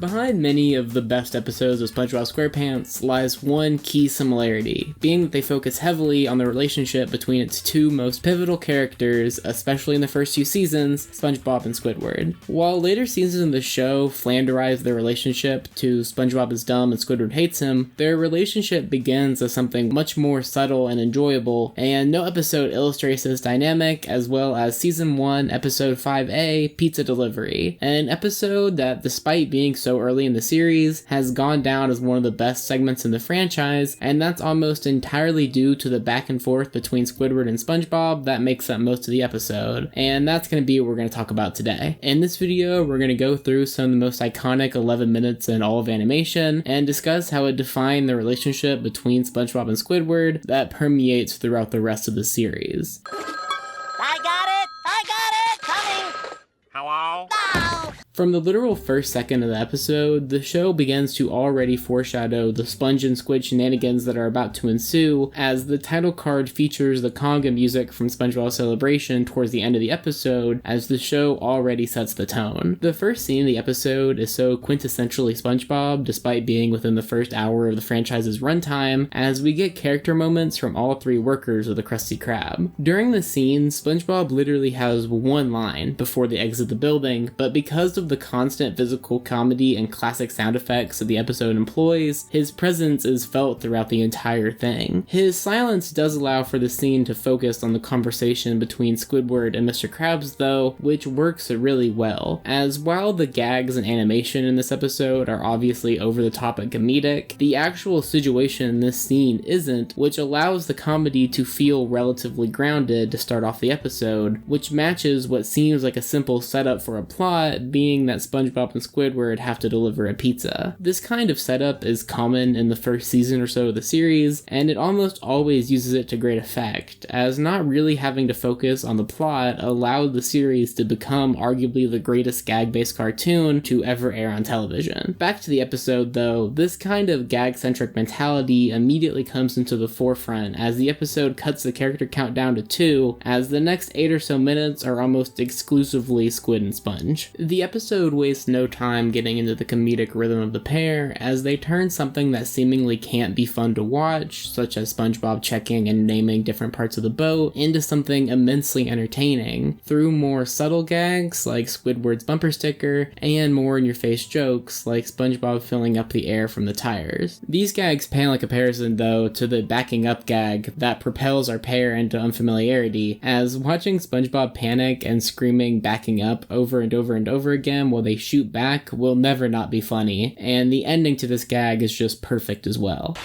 Behind many of the best episodes of SpongeBob SquarePants lies one key similarity, being that they focus heavily on the relationship between its two most pivotal characters, especially in the first few seasons, SpongeBob and Squidward. While later seasons of the show flanderize their relationship to SpongeBob is dumb and Squidward hates him, their relationship begins as something much more subtle and enjoyable, and no episode illustrates this dynamic as well as Season 1, Episode 5A, Pizza Delivery, an episode that, despite being so early in the series, has gone down as one of the best segments in the franchise, and that's almost entirely due to the back and forth between Squidward and SpongeBob that makes up most of the episode, and that's going to be what we're going to talk about today. In this video, we're going to go through some of the most iconic 11 minutes in all of animation, and discuss how it defined the relationship between SpongeBob and Squidward that permeates throughout the rest of the series. I got it! Coming! Hello? No! From the literal first second of the episode, the show begins to already foreshadow the Sponge and Squid shenanigans that are about to ensue, as the title card features the conga music from SpongeBob Celebration towards the end of the episode, as the show already sets the tone. The first scene of the episode is so quintessentially SpongeBob, despite being within the first hour of the franchise's runtime, as we get character moments from all three workers of the Krusty Krab. During the scene, SpongeBob literally has one line before they exit the building, but because of the constant physical comedy and classic sound effects that the episode employs, his presence is felt throughout the entire thing. His silence does allow for the scene to focus on the conversation between Squidward and Mr. Krabs though, which works really well, as while the gags and animation in this episode are obviously over the top and comedic, the actual situation in this scene isn't, which allows the comedy to feel relatively grounded to start off the episode, which matches what seems like a simple setup for a plot, being that SpongeBob and Squidward have to deliver a pizza. This kind of setup is common in the first season or so of the series, and it almost always uses it to great effect, as not really having to focus on the plot allowed the series to become arguably the greatest gag-based cartoon to ever air on television. Back to the episode though, this kind of gag-centric mentality immediately comes into the forefront as the episode cuts the character count down to 2, as the next 8 or so minutes are almost exclusively Squid and Sponge. The episode wastes no time getting into the comedic rhythm of the pair, as they turn something that seemingly can't be fun to watch, such as SpongeBob checking and naming different parts of the boat, into something immensely entertaining, through more subtle gags like Squidward's bumper sticker, and more in-your-face jokes like SpongeBob filling up the air from the tires. These gags pale in comparison though to the backing up gag that propels our pair into unfamiliarity, as watching SpongeBob panic and screaming backing up over and over and over again while they shoot back will never not be funny, and the ending to this gag is just perfect as well.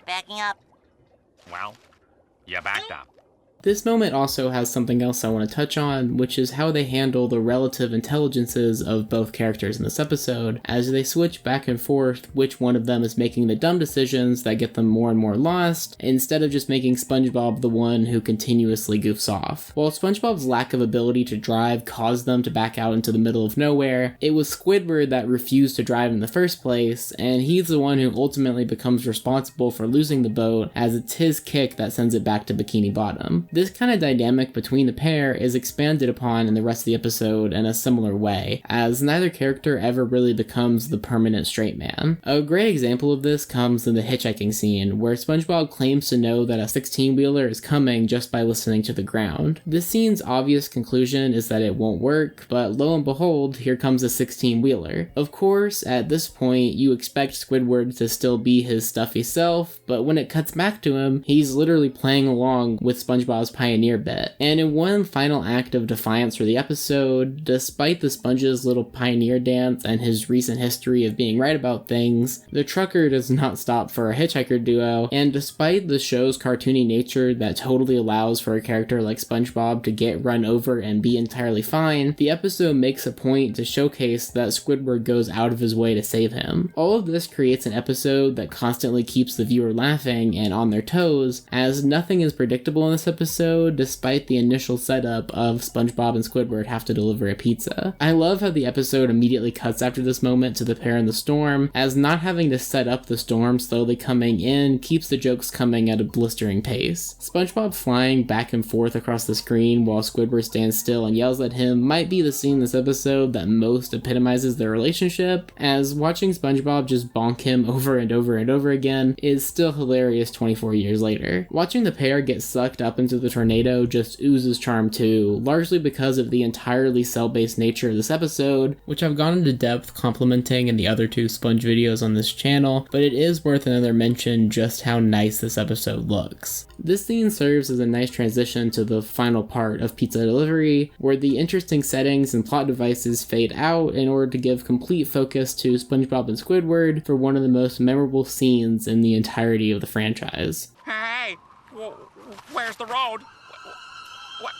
Backing up. Well, you backed up. This moment also has something else I want to touch on, which is how they handle the relative intelligences of both characters in this episode, as they switch back and forth which one of them is making the dumb decisions that get them more and more lost, instead of just making SpongeBob the one who continuously goofs off. While SpongeBob's lack of ability to drive caused them to back out into the middle of nowhere, it was Squidward that refused to drive in the first place, and he's the one who ultimately becomes responsible for losing the boat, as it's his kick that sends it back to Bikini Bottom. This kind of dynamic between the pair is expanded upon in the rest of the episode in a similar way, as neither character ever really becomes the permanent straight man. A great example of this comes in the hitchhiking scene, where SpongeBob claims to know that a 16-wheeler is coming just by listening to the ground. This scene's obvious conclusion is that it won't work, but lo and behold, here comes a 16-wheeler. Of course, at this point, you expect Squidward to still be his stuffy self, but when it cuts back to him, he's literally playing along with SpongeBob's pioneer bit. And in one final act of defiance for the episode, despite the Sponge's little pioneer dance and his recent history of being right about things, the trucker does not stop for a hitchhiker duo, and despite the show's cartoony nature that totally allows for a character like SpongeBob to get run over and be entirely fine, the episode makes a point to showcase that Squidward goes out of his way to save him. All of this creates an episode that constantly keeps the viewer laughing and on their toes, as nothing is predictable in this episode, episode, despite the initial setup of SpongeBob and Squidward have to deliver a pizza. I love how the episode immediately cuts after this moment to the pair in the storm, as not having to set up the storm slowly coming in keeps the jokes coming at a blistering pace. SpongeBob flying back and forth across the screen while Squidward stands still and yells at him might be the scene in this episode that most epitomizes their relationship, as watching SpongeBob just bonk him over and over and over again is still hilarious 24 years later. Watching the pair get sucked up into the tornado just oozes charm too, largely because of the entirely cell-based nature of this episode, which I've gone into depth complimenting in the other two Sponge videos on this channel, but it is worth another mention just how nice this episode looks. This scene serves as a nice transition to the final part of Pizza Delivery, where the interesting settings and plot devices fade out in order to give complete focus to SpongeBob and Squidward for one of the most memorable scenes in the entirety of the franchise. Hey, where's the road?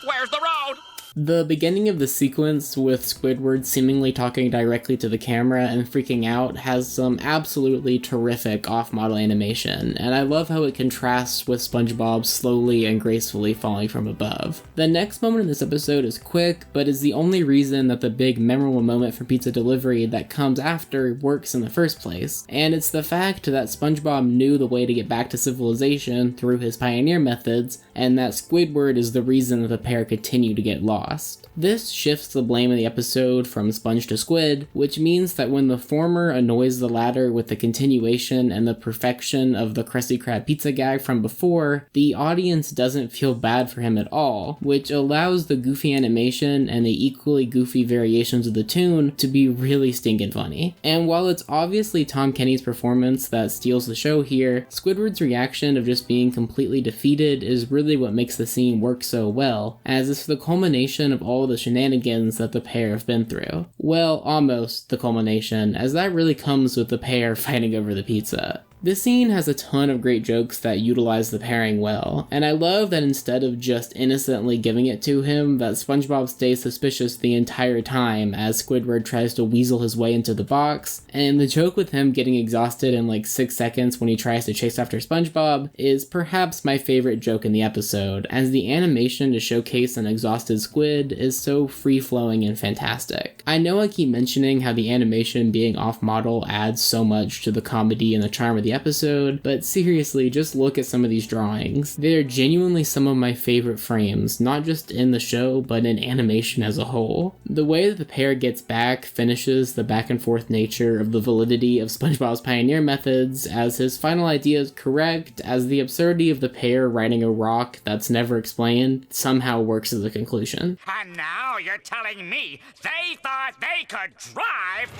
Where's the road? The beginning of the sequence with Squidward seemingly talking directly to the camera and freaking out has some absolutely terrific off-model animation, and I love how it contrasts with SpongeBob slowly and gracefully falling from above. The next moment in this episode is quick, but is the only reason that the big memorable moment for Pizza Delivery that comes after works in the first place, and it's the fact that SpongeBob knew the way to get back to civilization through his pioneer methods, and that Squidward is the reason that the pair continue to get lost. This shifts the blame of the episode from Sponge to Squid, which means that when the former annoys the latter with the continuation and the perfection of the Krusty Krab pizza gag from before, the audience doesn't feel bad for him at all, which allows the goofy animation and the equally goofy variations of the tune to be really stinking funny. And while it's obviously Tom Kenny's performance that steals the show here, Squidward's reaction of just being completely defeated is really what makes the scene work so well, as it's the culmination of all the shenanigans that the pair have been through. Well, almost the culmination, as that really comes with the pair fighting over the pizza. This scene has a ton of great jokes that utilize the pairing well, and I love that instead of just innocently giving it to him, that SpongeBob stays suspicious the entire time as Squidward tries to weasel his way into the box, and the joke with him getting exhausted in like 6 seconds when he tries to chase after SpongeBob is perhaps my favorite joke in the episode, as the animation to showcase an exhausted Squid is so free-flowing and fantastic. I know I keep mentioning how the animation being off-model adds so much to the comedy and the charm of the episode, but seriously, just look at some of these drawings. They are genuinely some of my favorite frames, not just in the show, but in animation as a whole. The way that the pair gets back finishes the back and forth nature of the validity of SpongeBob's pioneer methods, as his final idea is correct, as the absurdity of the pair riding a rock that's never explained somehow works as a conclusion. And now you're telling me they thought they could drive?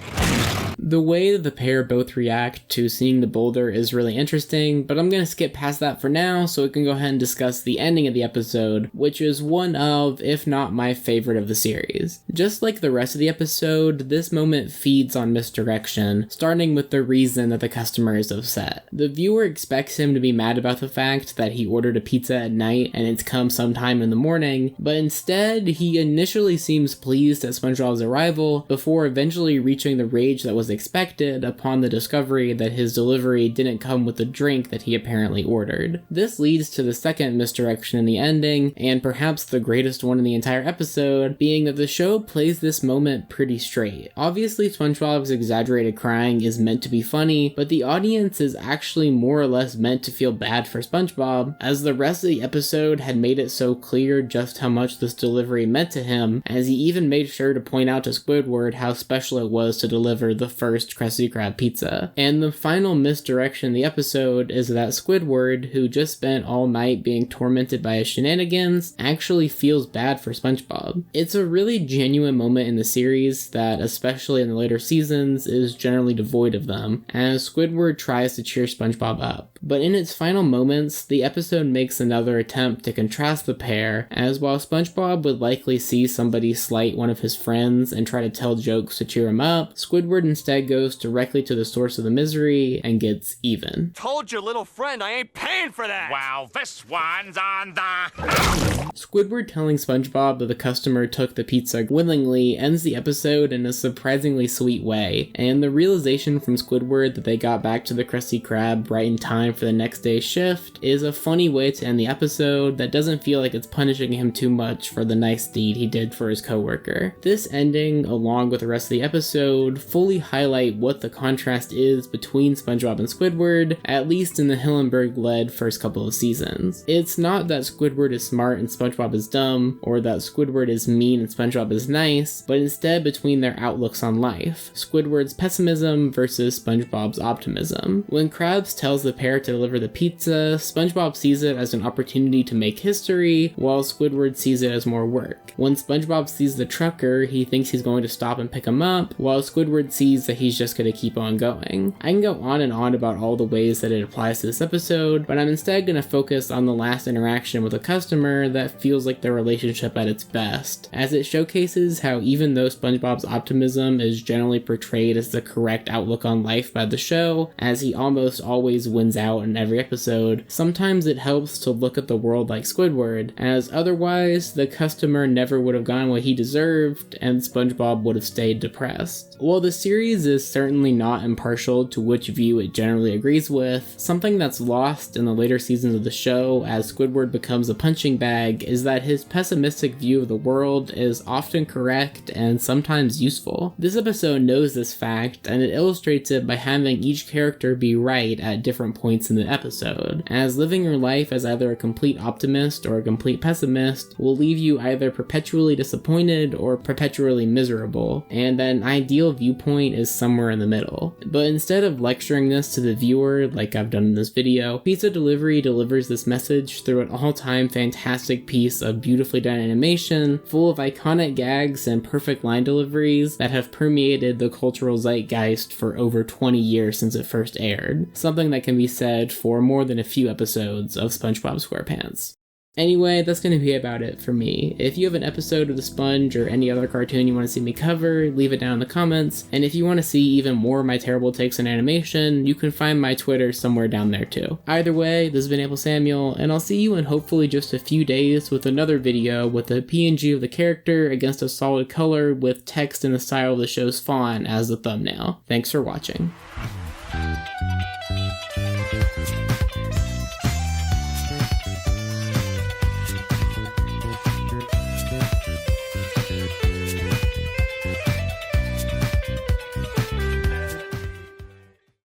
The way that the pair both react to seeing the boulder is really interesting, but I'm gonna skip past that for now so we can go ahead and discuss the ending of the episode, which is one of, if not my favorite of the series. Just like the rest of the episode, this moment feeds on misdirection, starting with the reason that the customer is upset. The viewer expects him to be mad about the fact that he ordered a pizza at night and it's come sometime in the morning, but instead he initially seems pleased at SpongeBob's arrival before eventually reaching the rage that was expected upon the discovery that his delivery didn't come with the drink that he apparently ordered. This leads to the second misdirection in the ending, and perhaps the greatest one in the entire episode, being that the show plays this moment pretty straight. Obviously, SpongeBob's exaggerated crying is meant to be funny, but the audience is actually more or less meant to feel bad for SpongeBob, as the rest of the episode had made it so clear just how much this delivery meant to him, as he even made sure to point out to Squidward how special it was to deliver the first Krusty Krab pizza. And the final misdirection in the episode is that Squidward, who just spent all night being tormented by his shenanigans, actually feels bad for SpongeBob. It's a really genuine moment in the series that, especially in the later seasons, is generally devoid of them, as Squidward tries to cheer SpongeBob up. But in its final moments, the episode makes another attempt to contrast the pair, as while SpongeBob would likely see somebody slight one of his friends and try to tell jokes to cheer him up, Squidward instead goes directly to the source of the misery and gets it's even. Told your little friend I ain't paying for that! Well, this one's on the... Squidward telling SpongeBob that the customer took the pizza willingly ends the episode in a surprisingly sweet way, and the realization from Squidward that they got back to the Krusty Krab right in time for the next day's shift is a funny way to end the episode that doesn't feel like it's punishing him too much for the nice deed he did for his coworker. This ending, along with the rest of the episode, fully highlight what the contrast is between SpongeBob and Squidward, at least in the Hillenburg-led first couple of seasons. It's not that Squidward is smart and SpongeBob is dumb, or that Squidward is mean and SpongeBob is nice, but instead between their outlooks on life. Squidward's pessimism versus SpongeBob's optimism. When Krabs tells the pair to deliver the pizza, SpongeBob sees it as an opportunity to make history, while Squidward sees it as more work. When SpongeBob sees the trucker, he thinks he's going to stop and pick him up, while Squidward sees that he's just going to keep on going. I can go on and on about all the ways that it applies to this episode, but I'm instead going to focus on the last interaction with a customer that feels like their relationship at its best, as it showcases how even though SpongeBob's optimism is generally portrayed as the correct outlook on life by the show, as he almost always wins out in every episode, sometimes it helps to look at the world like Squidward, as otherwise the customer never would have gotten what he deserved and SpongeBob would have stayed depressed. While the series is certainly not impartial to which view it generally agrees with, something that's lost in the later seasons of the show as Squidward becomes a punching bag is that his pessimistic view of the world is often correct and sometimes useful. This episode knows this fact, and it illustrates it by having each character be right at different points in the episode, as living your life as either a complete optimist or a complete pessimist will leave you either perpetually disappointed or perpetually miserable, and an ideal viewpoint is somewhere in the middle. But instead of lecturing this to the viewer like I've done in this video, Pizza Delivery delivers this message through an all-time fantastic piece of beautifully done animation, full of iconic gags and perfect line deliveries that have permeated the cultural zeitgeist for over 20 years since it first aired, something that can be said for more than a few episodes of SpongeBob SquarePants. Anyway, that's going to be about it for me. If you have an episode of The Sponge or any other cartoon you want to see me cover, leave it down in the comments, and if you want to see even more of my terrible takes on animation, you can find my Twitter somewhere down there too. Either way, this has been AmpleSamuel, and I'll see you in hopefully just a few days with another video with a PNG of the character against a solid color with text in the style of the show's font as the thumbnail. Thanks for watching.